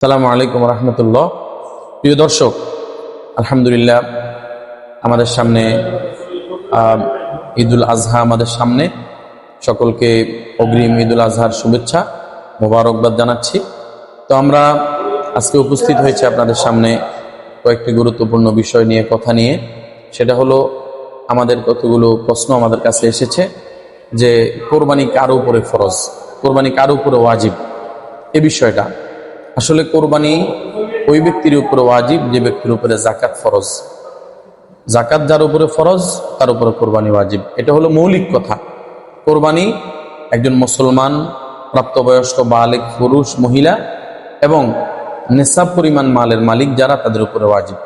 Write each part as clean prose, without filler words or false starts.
আসসালামু আলাইকুম রহমতুল্লাহ। প্রিয় দর্শক, আলহামদুলিল্লাহ আমাদের সামনে ঈদুল আজহা আমাদের সামনে। সকলকে অগ্রিম ঈদুল আজহার শুভেচ্ছা মোবারকবাদ জানাচ্ছি। তো আমরা আজকে উপস্থিত হয়েছি আপনাদের সামনে কয়েকটি গুরুত্বপূর্ণ বিষয় নিয়ে কথা নিয়ে। সেটা হলো আমাদের কতগুলো প্রশ্ন আমাদের কাছে এসেছে যে কোরবানি কার উপরে ফরজ, কোরবানি কার উপরে ওয়াজিব। এ বিষয়টা আসলে কোরবানি ওই ব্যক্তির উপরে ওয়াজিব যে ব্যক্তির উপরে যাকাত ফরজ। যাকাত যার উপরে ফরজ তার উপরে কোরবানি ওয়াজিব, এটা হলো মৌলিক কথা। কোরবানি একজন মুসলমান প্রাপ্তবয়স্ক বালিগ পুরুষ মহিলা এবং নেশাব পরিমাণ মালের মালিক যারা, তাদের উপরে ওয়াজিব।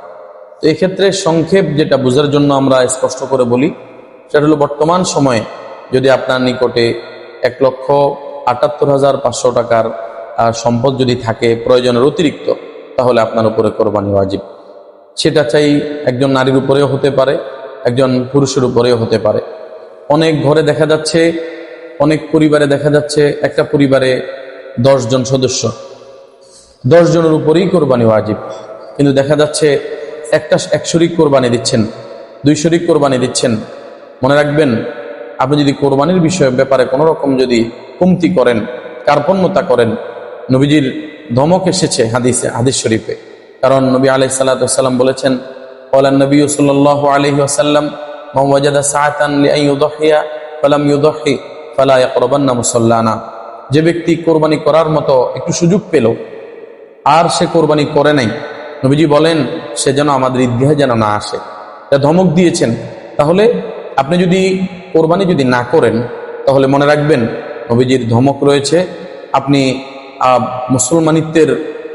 তো এক্ষেত্রে সংক্ষেপ যেটা বোঝার জন্য আমরা স্পষ্ট করে বলি, সেটা হলো বর্তমান সময়ে যদি আপনার নিকটে 1,78,500 টাকার সম্পদ যদি থাকে প্রয়োজনের অতিরিক্ত, তাহলে আপনার উপরে কোরবানি ওয়াজিব। সেটা চাই একজন নারীর উপরেও হতে পারে, একজন পুরুষের উপরেও হতে পারে। অনেক ঘরে দেখা যাচ্ছে, অনেক পরিবারে দেখা যাচ্ছে একটা পরিবারে 10 জন সদস্য, 10 জনের উপরেই কোরবানি ওয়াজিব। কিন্তু দেখা যাচ্ছে এক শরিক কোরবানি দিচ্ছেন, 2 শরিক কোরবানি দিচ্ছেন। মনে রাখবেন, আপনি যদি কোরবানির ব্যাপারে কোনো রকম যদি কমতি করেন, কার্পণ্যতা করেন, নবীজির ধমক এসেছে হাদিস শরীফে। কারণ নবী আলাইহিস সালাতু ওয়াস সালাম বলেছেন, ক্বালান নবী সাল্লাল্লাহু আলাইহি ওয়াসাল্লাম মান ওয়াজাদা সাআতান লিআন ইউদহিয়া ফালাম ইউদহি ফালা ইয়াকরাবান্না মুসাল্লানা। যে ব্যক্তি কোরবানি করার মতো একটু সুযোগ পেল আর সে কোরবানি করে নাই, নবীজি বলেন সে যেন আমাদের ঈদগাহে যেন না আসে। এটা ধমক দিয়েছেন। তাহলে আপনি যদি কোরবানি যদি না করেন, তাহলে মনে রাখবেন নবীজির ধমক রয়েছে, আপনি মুসলমানিত্বের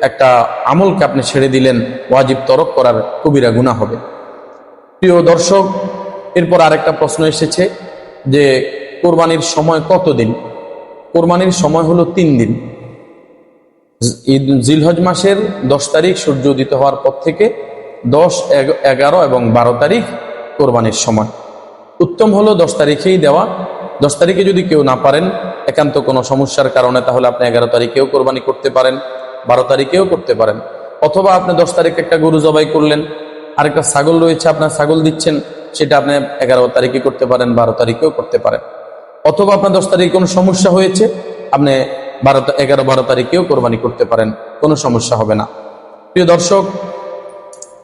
একটা আমলকে আপনি ছেড়ে দিলেন, ওয়াজিব তরক করার কবিরা গুনাহ হবে। প্রিয় দর্শক, এরপর আরেকটা প্রশ্ন এসেছে যে কোরবানির সময় কতদিন? কোরবানির সময় হলো 3 দিন। জিলহজ মাসের 10 তারিখ সূর্য উদিত হওয়ার পর থেকে 10, 11 এবং 12 তারিখ কোরবানির সময়। উত্তম হলো 10 তারিখেই দেওয়া। 10 তারিখে যদি কেউ না পারেন, একান্ত কোনো সমস্যার কারণে, তাহলে আপনি 11 তারিখেও কোরবানি করতে পারেন, 12 তারিখেও করতে পারেন। অথবা আপনি 10 তারিখে একটা গরু জবাই করলেন, আরেকটা ছাগল রয়েছে, আপনার ছাগল দিচ্ছেন, সেটা আপনি 11 তারিখে করতে পারেন, 12 তারিখেও করতে পারেন। অথবা আপনার 10 তারিখে কোনো সমস্যা হয়েছে, আপনি 11, 12 তারিখেও কোরবানি করতে পারেন, কোনো সমস্যা হবে না। প্রিয় দর্শক,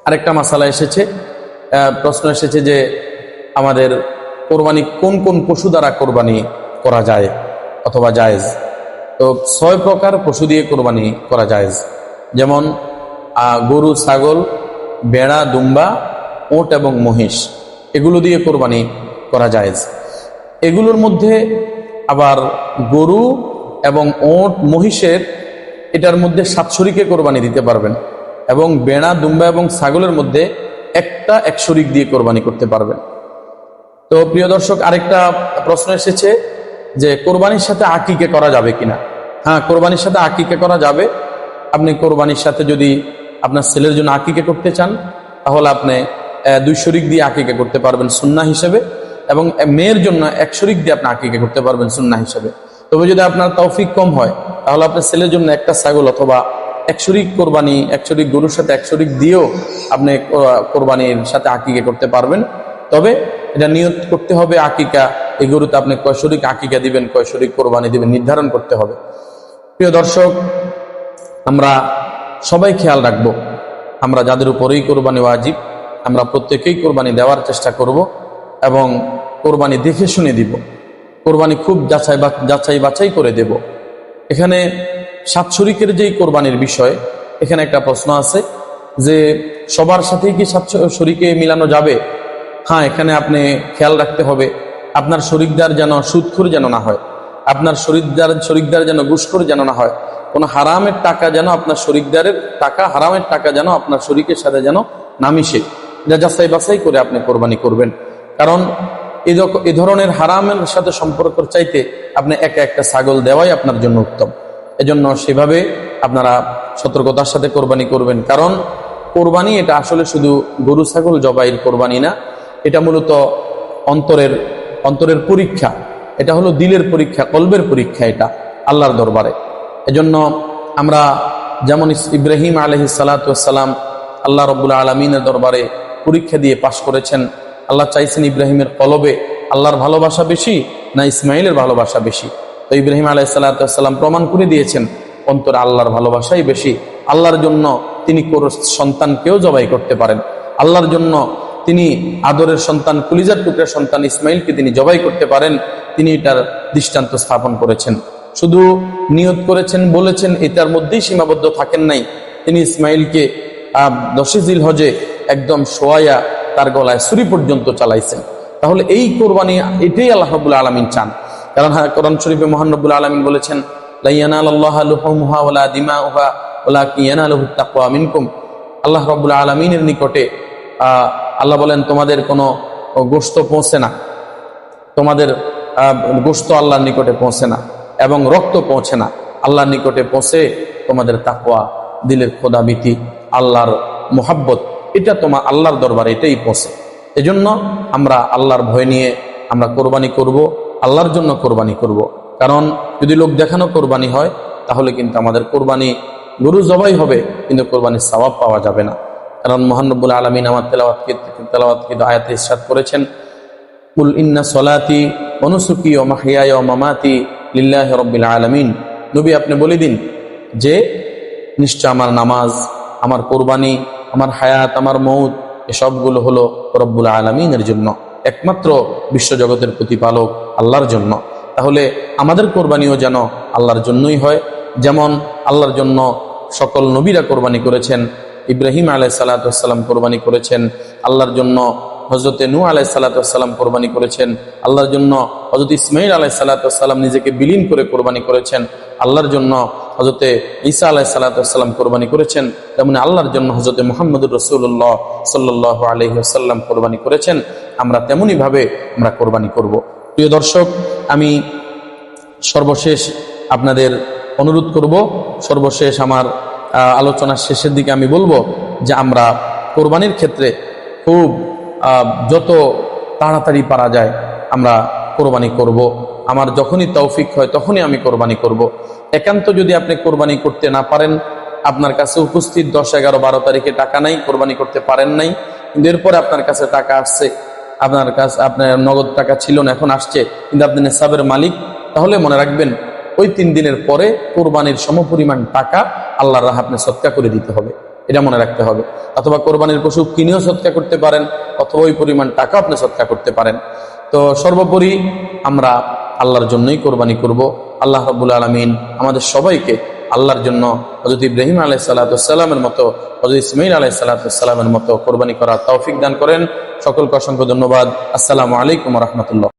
আরেকটা মাসালা এসেছে, প্রশ্ন এসেছে যে আমাদের কোরবানি কোন কোন পশু দ্বারা কোরবানি করা যায় অথবা জায়েজ। তো 6 প্রকার পশু দিয়ে কোরবানি করা জায়েজ। যেমন গরু, ছাগল, ভেড়া, দুম্বা, ওট এবং মহিষ, এগুলো দিয়ে কোরবানি করা জায়েজ। এগুলোর মধ্যে আবার গরু এবং ওট, মহিষের এটার মধ্যে 7 শরিকে কোরবানি দিতে পারবেন, এবং ভেড়া, দুম্বা এবং ছাগলের মধ্যে একটা 1 শরিক দিয়ে কোরবানি করতে পারবেন। তো প্রিয় দর্শক, আরেকটা প্রশ্ন এসেছে যে কোরবানির সাথে আকিকা করা যাবে কিনা। হ্যাঁ, কোরবানির সাথে আকিকা করা যাবে। আপনি কোরবানির সাথে যদি আপনার ছেলের জন্য আকিকা করতে চান, তাহলে আপনি 2 শরিক দিয়ে আকিকা করতে পারবেন সুন্নাহ হিসেবে, এবং মেয়ের জন্য 1 শরিক দিয়ে আপনি আকিকা করতে পারবেন সুন্নাহ হিসেবে। তবে যদি আপনার তৌফিক কম হয়, তাহলে আপনার ছেলের জন্য একটা ছাগল অথবা 1 শরিক কোরবানি, 1 শরিক গরুর সাথে 1 শরিক দিয়েও আপনি কোরবানির সাথে আকিকা করতে পারবেন। তবে এটা নিয়ত করতে হবে, আকিকা এই গরুতে আপনি কয় শরিক আকিকা দিবেন, কয় শরিক কোরবানি দিবেন, নির্ধারণ করতে হবে। প্রিয় দর্শক, আমরা সবাই খেয়াল রাখবো, আমরা যাদের উপরেই কোরবানি ওয়াজিব, আমরা প্রত্যেকেই কোরবানি দেওয়ার চেষ্টা করব এবং কোরবানি দেখে শুনে দিব। কোরবানি খুব যাচাই বাছাই করে দেব। এখানে 7 শরিকের যেই কোরবানির বিষয়, এখানে একটা প্রশ্ন আছে যে সবার সাথেই কি 7 শরিকে মিলানো যাবে? হ্যাঁ, এখানে আপনি খেয়াল রাখতে হবে আপনার শরিকদার যেন সুদখোর যেন না হয়, আপনার শরিকদার যেন ঘুষখোর যেন না হয়, কোনো হারামের টাকা যেন আপনার শরিকদারের টাকা, হারামের টাকা যেন আপনার শরিকের সাথে যেন না মিশে। এটা যাচাই বাছাই করে আপনি কোরবানি করবেন। কারণ এ ধরনের হারামের সাথে সম্পর্কের চাইতে আপনি একটা ছাগল দেওয়াই আপনার জন্য উত্তম। এজন্য সেভাবে আপনারা সতর্কতার সাথে কোরবানি করবেন। কারণ কোরবানি এটা আসলে শুধু গরু ছাগল জবাইয়ের কোরবানি না, এটা মূলত অন্তরের পরীক্ষা, এটা হলো দিলের পরীক্ষা, কলবের পরীক্ষা, এটা আল্লাহর দরবারে। এজন্য আমরা যেমন ইব্রাহিম আলাইহিস সালাতু ওয়াস সালাম আল্লাহ রাব্বুল আলামিনের দরবারে পরীক্ষা দিয়ে পাশ করেছেন। আল্লাহ চাইছেন ইব্রাহিমের কলবে আল্লাহর ভালোবাসা বেশি না ইসমাইলের ভালোবাসা বেশি। তো ইব্রাহিম আলাইহিস সালাতু ওয়াস সালাম প্রমাণ করে দিয়েছেন অন্তরে আল্লাহর ভালোবাসাই বেশি। আল্লাহর জন্য তিনি কোনো সন্তানকেও জবাই করতে পারেন। আল্লাহর জন্য তিনি আদরের সন্তান, কলিজার টুকরার সন্তান ইসমাইলকে তিনি জবাই করতে পারেন। তিনি এটার দৃষ্টান্ত স্থাপন করেছেন। শুধু নিয়ত করেছেন, বলেছেন, এটার মধ্যেই সীমাবদ্ধ থাকেন নাই। তিনি ইসমাইলকে 10 জিলহজে একদম শোয়াইয়া তার গলায় ছুরি পর্যন্ত চালাইছেন। তাহলে এই কোরবানি, এটাই আল্লাহ রাব্বুল আলামিন চান। কারণ কোরআন শরীফে মহান রব্বুল আলামিন বলেছেন, লা ইয়ানালাল্লাহু লুহুমুহা ওয়ালা দিমাউহা ওয়ালাকিন ইয়ানালুহুত তাকওয়া মিনকুম। আল্লাহ রাব্বুল আলামিনের নিকটে আল্লাহ বলেন, তোমাদের কোনো গোশত পৌঁছে না, তোমাদের গোশত আল্লাহর নিকটে পৌঁছে না এবং রক্ত পৌঁছে না। আল্লাহর নিকটে পৌঁছে তোমাদের তাকওয়া, দিলের খোদাভীতি, আল্লাহর মোহাব্বত, এটা তোমার আল্লাহর দরবারে এটাই পৌঁছে। এজন্য আমরা আল্লাহর ভয় নিয়ে আমরা কোরবানি করব, আল্লাহর জন্য কোরবানি করব। কারণ যদি লোক দেখানো কোরবানি হয় তাহলে কিন্তু আমাদের কোরবানি গরু জবাই হবে, কিন্তু কোরবানির সওয়াব পাওয়া যাবে না। কারণ মহান রব্বুল আলামিন আমার তেলাওয়াতকে আয়াতে ইরশাদ করেছেন, কুল ইন্না সলাতি ওয়া নুসুকি ওয়া মাহইয়ায়া ওয়া মামাতি লিল্লাহি রাব্বিল আলামিন। নবী, আপনি বলে দিন যে নিশ্চয় আমার নামাজ, আমার কোরবানি, আমার হায়াত, আমার মৌত, এসবগুলো হলো রব্বুল আলামিনের জন্য, একমাত্র বিশ্বজগতের প্রতিপালক আল্লাহর জন্য। তাহলে আমাদের কোরবানিও যেন আল্লাহর জন্যই হয়। যেমন আল্লাহর জন্য সকল নবীরা কোরবানি করেছেন। ইব্রাহিম আলাইহিস সালাতু ওয়াস সালাম কোরবানি করেছেন আল্লাহর জন্য, হযরত নূহ আলাইহিস সালাতু ওয়াস সালাম কোরবানি করেছেন আল্লাহর জন্য, হযরত ইসমাঈল আলাইহিস সালাতু ওয়াস সালাম নিজেকে বিলীন করে কোরবানি করেছেন আল্লাহর জন্য, হযরত ঈসা আলাইহিস সালাতু ওয়াস সালাম কোরবানি করেছেন, তেমনি আল্লাহর জন্য হযরত মুহাম্মদুর রাসূলুল্লাহ সাল্লাল্লাহু আলাইহি ওয়াসাল্লাম কোরবানি করেছেন। আমরা তেমনি ভাবে আমরা কোরবানি করব। প্রিয় দর্শক, আমি সর্বশেষ আপনাদের অনুরোধ করব, সর্বশেষ আমার আলোচনার শেষের দিকে আমি বলবো যে আমরা কোরবানির ক্ষেত্রে খুব যত তাড়াতাড়ি পারা যায় আমরা কোরবানি করব। আমার যখনই তৌফিক হয় তখনই আমি কোরবানি করব। একান্ত যদি আপনি কোরবানি করতে না পারেন, আপনার কাছে উপস্থিত 10, 11, 12 তারিখে টাকা নাই, কোরবানি করতে পারেন নাই, কিন্তু এরপরে আপনার কাছে টাকা আসছে, আপনার কাছে আপনার নগদ টাকা ছিল না, এখন আসছে, কিন্তু আপনি নেসাবের মালিক, তাহলে মনে রাখবেন ওই 3 দিনের পরে কোরবানির সমপরিমাণ টাকা আল্লাহর রাহে আপনি সদকা করে দিতে হবে, এটা মনে রাখতে হবে। অথবা কোরবানির পশু কিনেও সদকা করতে পারেন, অথবা ওই পরিমাণ টাকা আপনি সদকা করতে পারেন। তো সর্বোপরি আমরা আল্লাহর জন্যই কোরবানি করব। আল্লাহ রাব্বুল আলামিন আমাদের সবাইকে আল্লাহর জন্য হযরত ইব্রাহিম আলাইহিস সালাতু ওয়াস সালামের মতো, হযরত ইসমাঈল আলাইহিস সালাতু ওয়াস সালামের মতো কোরবানি করার তৌফিক দান করেন। সকলকে অসংখ্য ধন্যবাদ। আসসালামু আলাইকুম ওয়া রাহমাতুল্লাহ।